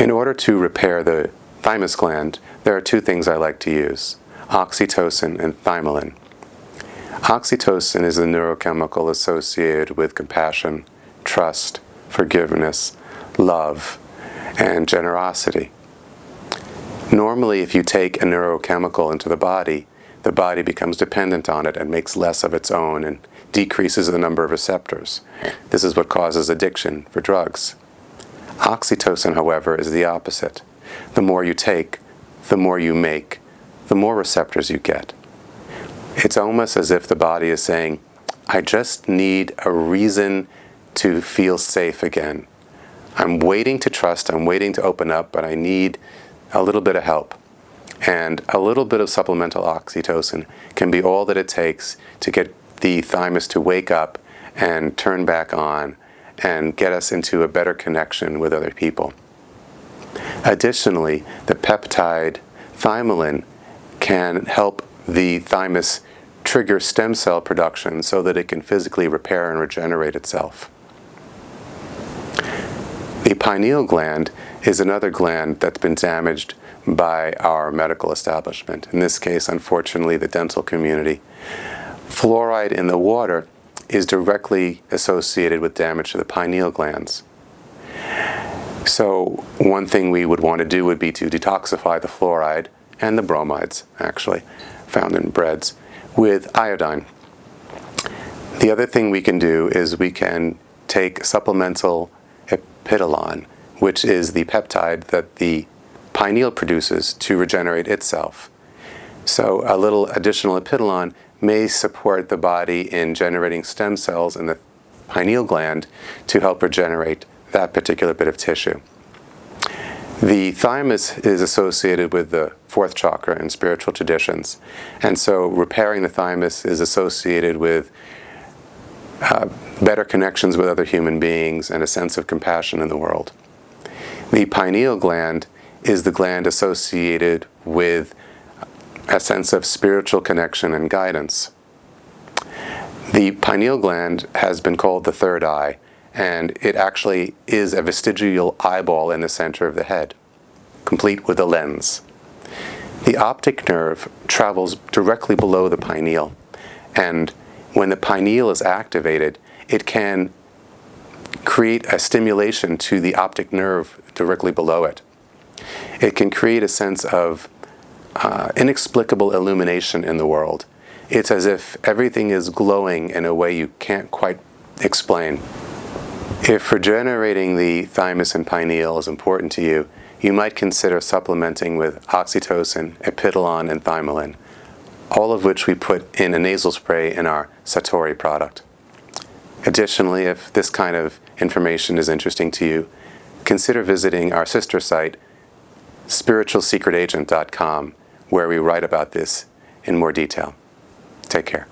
In order to repair the thymus gland, there are two things I like to use: oxytocin and thymolin. Oxytocin is the neurochemical associated with compassion, trust, forgiveness, love, and generosity. Normally, if you take a neurochemical into the body becomes dependent on it and makes less of its own and decreases the number of receptors. This is what causes addiction for drugs. Oxytocin, however, is the opposite. The more you take, the more you make, the more receptors you get. It's almost as if the body is saying, I just need a reason to feel safe again. I'm waiting to trust, I'm waiting to open up, but I need a little bit of help. And a little bit of supplemental oxytocin can be all that it takes to get the thymus to wake up and turn back on and get us into a better connection with other people. Additionally, the peptide thymolin can help the thymus trigger stem cell production so that it can physically repair and regenerate itself. The pineal gland is another gland that's been damaged by our medical establishment. In this case, unfortunately, the dental community. Fluoride in the water is directly associated with damage to the pineal glands. So one thing we would want to do would be to detoxify the fluoride and the bromides, actually, found in breads, with iodine. The other thing we can do is we can take supplemental epidolon, which is the peptide that the pineal produces to regenerate itself. So a little additional epidolon may support the body in generating stem cells in the pineal gland to help regenerate that particular bit of tissue. The thymus is associated with the fourth chakra in spiritual traditions, and so repairing the thymus is associated with better connections with other human beings and a sense of compassion in the world. The pineal gland is the gland associated with a sense of spiritual connection and guidance. The pineal gland has been called the third eye, and it actually is a vestigial eyeball in the center of the head, complete with a lens. The optic nerve travels directly below the pineal, and when the pineal is activated, it can create a stimulation to the optic nerve directly below it. It can create a sense of inexplicable illumination in the world. It's as if everything is glowing in a way you can't quite explain. If regenerating the thymus and pineal is important to you, you might consider supplementing with oxytocin, epidolon, and thymolin, all of which we put in a nasal spray in our Satori product. Additionally, if this kind of information is interesting to you, consider visiting our sister site, spiritualsecretagent.com, where we write about this in more detail. Take care.